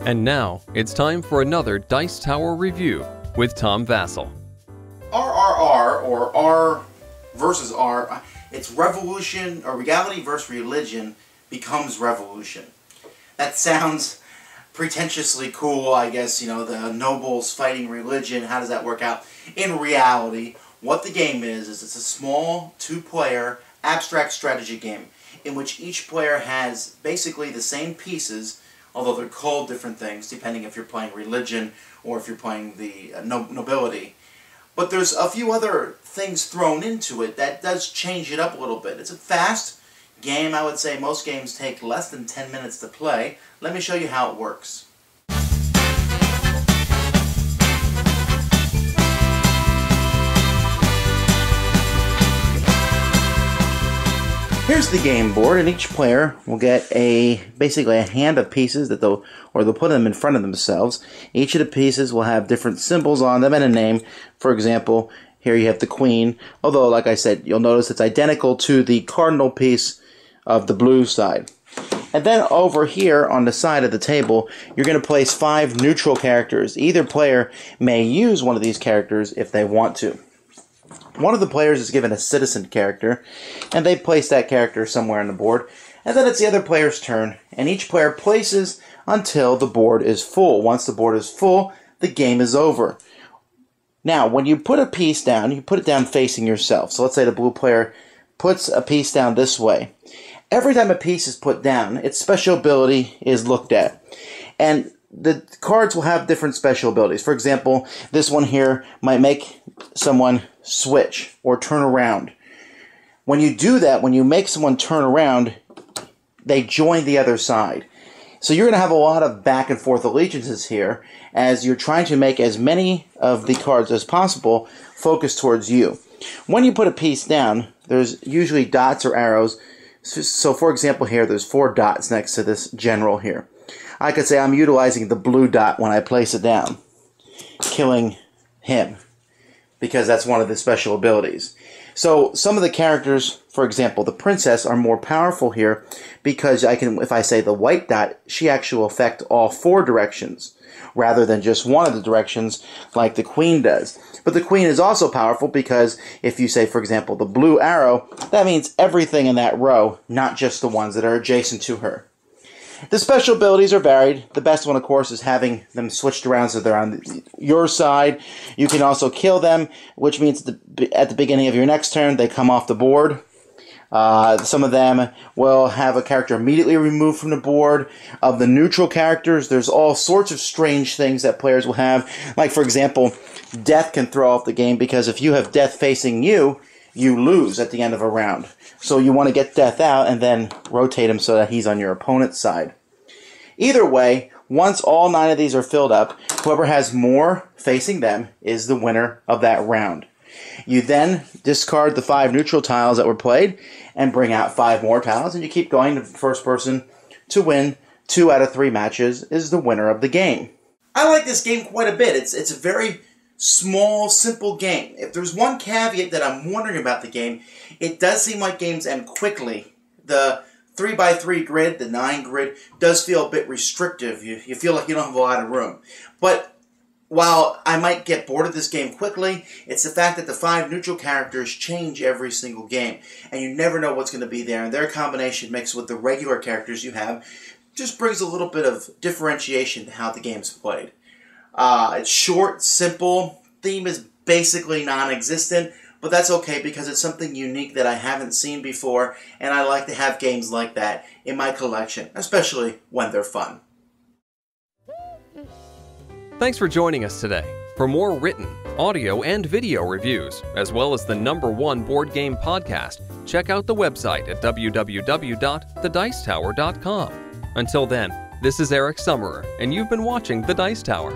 And now, it's time for another Dice Tower review with Tom Vasel. RRR, or R versus R, it's revolution, or reality versus religion becomes revolution. That sounds pretentiously cool, I guess, you know, the nobles fighting religion, how does that work out? In reality, what the game is it's a small, two-player, abstract strategy game in which each player has basically the same pieces, although they're called different things, depending if you're playing religion or if you're playing the nobility. But there's a few other things thrown into it that does change it up a little bit. It's a fast game. I would say most games take less than 10 minutes to play. Let me show you how it works. Here's the game board, and each player will get basically a hand of pieces that they'll put them in front of themselves. Each of the pieces will have different symbols on them and a name. For example, here you have the queen, although, like I said, you'll notice it's identical to the cardinal piece of the blue side. And then over here on the side of the table, you're going to place 5 neutral characters. Either player may use one of these characters if they want to. One of the players is given a citizen character, and they place that character somewhere on the board. And then it's the other player's turn, and each player places until the board is full. Once the board is full, the game is over. Now, when you put a piece down, you put it down facing yourself. So let's say the blue player puts a piece down this way. Every time a piece is put down, its special ability is looked at. And the cards will have different special abilities. For example, this one here might make someone switch or turn around. When you do that, when you make someone turn around, they join the other side. So you're going to have a lot of back and forth allegiances here as you're trying to make as many of the cards as possible focus towards you. When you put a piece down, there's usually dots or arrows. So for example here, there's 4 dots next to this general here. I could say I'm utilizing the blue dot when I place it down, killing him, because that's one of the special abilities. So some of the characters, for example, the princess, are more powerful here because if I say the white dot, she actually will affect all 4 directions rather than just one of the directions like the queen does. But the queen is also powerful because if you say, for example, the blue arrow, that means everything in that row, not just the ones that are adjacent to her. The special abilities are varied. The best one, of course, is having them switched around so they're on your side. You can also kill them, which means at the beginning of your next turn, they come off the board. Some of them will have a character immediately removed from the board. Of the neutral characters, there's all sorts of strange things that players will have. Like, for example, death can throw off the game because if you have death facing you, you lose at the end of a round. So you want to get death out and then rotate him so that he's on your opponent's side. Either way, once all 9 of these are filled up, whoever has more facing them is the winner of that round. You then discard the 5 neutral tiles that were played and bring out 5 more tiles, and you keep going. The first person to win 2 out of 3 matches is the winner of the game. I like this game quite a bit. It's a very small, simple game. If there's one caveat that I'm wondering about the game, it does seem like games end quickly. The 3x3 grid, the 9 grid, does feel a bit restrictive. You feel like you don't have a lot of room. But while I might get bored of this game quickly, it's the fact that the 5 neutral characters change every single game, and you never know what's going to be there, and their combination mixed with the regular characters you have just brings a little bit of differentiation to how the game's played. It's short, simple, theme is basically non-existent, but that's okay because it's something unique that I haven't seen before, and I like to have games like that in my collection, especially when they're fun. Thanks for joining us today. For more written, audio, and video reviews, as well as the #1 board game podcast, check out the website at www.thedicetower.com. Until then, this is Eric Summerer, and you've been watching The Dice Tower.